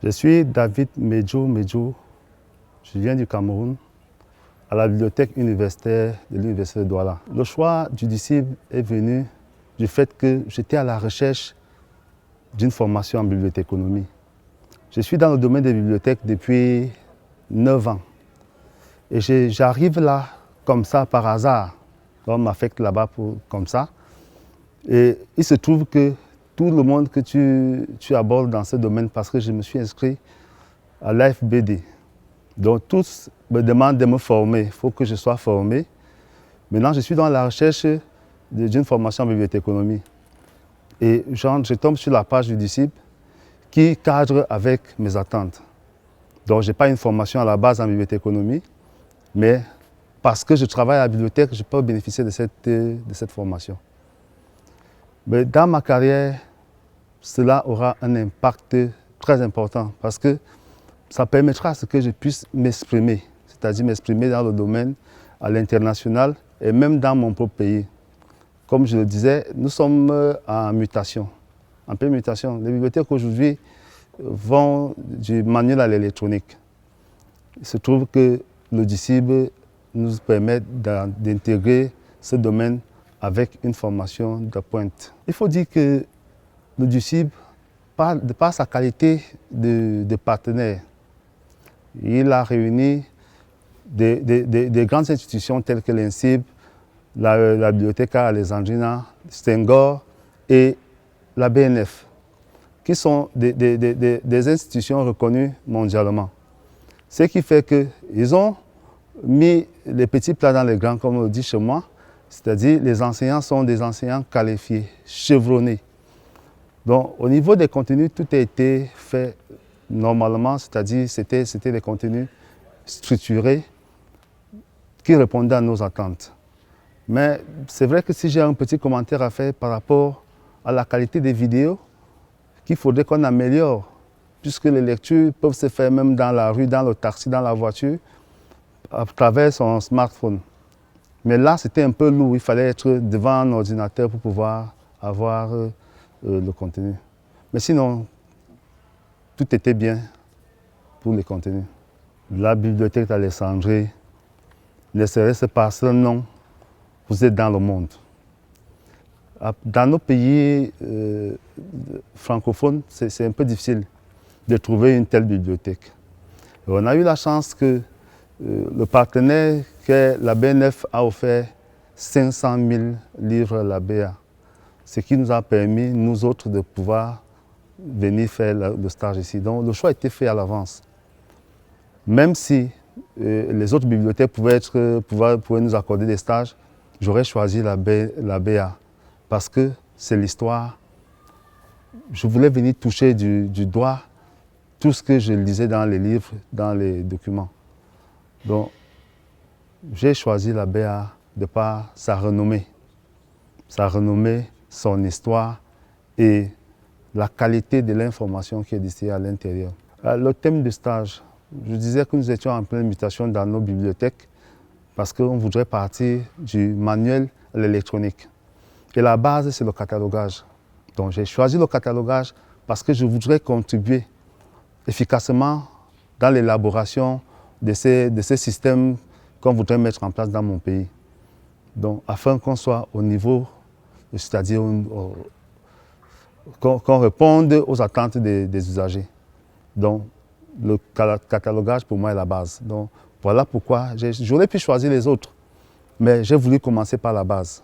Je suis David Medjo. Je viens du Cameroun, à la bibliothèque universitaire de l'Université de Douala. Le choix du disciple est venu du fait que j'étais à la recherche d'une formation en bibliothéconomie. Je suis dans le domaine des bibliothèques depuis 9 ans. Et j'arrive là comme ça par hasard. On m'affecte là-bas comme ça. Et il se trouve que tout le monde que tu abordes dans ce domaine, parce que je me suis inscrit à l'AFBD. Donc tous me demandent de me former, il faut que je sois formé. Maintenant, je suis dans la recherche d'une formation en bibliothéconomie. Et je tombe sur la page du disciple qui cadre avec mes attentes. Donc je n'ai pas une formation à la base en bibliothéconomie, mais parce que je travaille à la bibliothèque, je peux bénéficier de cette formation. Mais dans ma carrière, cela aura un impact très important parce que ça permettra à ce que je puisse m'exprimer, c'est-à-dire m'exprimer dans le domaine à l'international et même dans mon propre pays. Comme je le disais, nous sommes en mutation, en pleine mutation. Les bibliothèques aujourd'hui vont du manuel à l'électronique. Il se trouve que le disciple nous permet d'intégrer ce domaine avec une formation de pointe. Il faut dire que le disciple, de par sa qualité de partenaire, il a réuni des grandes institutions telles que l'INSIB, la Bibliothèque Alexandrina, Stengor et la BNF, qui sont des institutions reconnues mondialement. Ce qui fait qu'ils ont mis les petits plats dans les grands, comme on le dit chez moi, c'est-à-dire les enseignants sont des enseignants qualifiés, chevronnés. Donc au niveau des contenus, tout a été fait normalement, c'est-à-dire c'était des contenus structurés qui répondaient à nos attentes. Mais c'est vrai que si j'ai un petit commentaire à faire par rapport à la qualité des vidéos, qu'il faudrait qu'on améliore, puisque les lectures peuvent se faire même dans la rue, dans le taxi, dans la voiture, à travers son smartphone. Mais là, c'était un peu lourd, il fallait être devant un ordinateur pour pouvoir avoir le contenu. Mais sinon, tout était bien pour les contenus. La bibliothèque d'Alexandrie, ne serait-ce par ce nom, vous êtes dans le monde. Dans nos pays francophones, c'est un peu difficile de trouver une telle bibliothèque. Et on a eu la chance que le partenaire que la BNF a offert 500 000 livres à la BA, ce qui nous a permis, nous autres, de pouvoir venir faire le stage ici. Donc le choix a été fait à l'avance. Même si les autres bibliothèques pouvaient nous accorder des stages, j'aurais choisi la BA parce que c'est l'histoire. Je voulais venir toucher du doigt tout ce que je lisais dans les livres, dans les documents. Donc j'ai choisi la BA de par sa renommée, son histoire et la qualité de l'information qui est distillée à l'intérieur. Le thème du stage, je disais que nous étions en pleine mutation dans nos bibliothèques parce qu'on voudrait partir du manuel à l'électronique. Et la base, c'est le catalogage. Donc j'ai choisi le catalogage parce que je voudrais contribuer efficacement dans l'élaboration de ces systèmes qu'on voudrait mettre en place dans mon pays. Donc afin qu'on soit au niveau, c'est-à-dire qu'on réponde aux attentes des usagers. Donc, le catalogage pour moi est la base. Donc, voilà pourquoi j'aurais pu choisir les autres, mais j'ai voulu commencer par la base.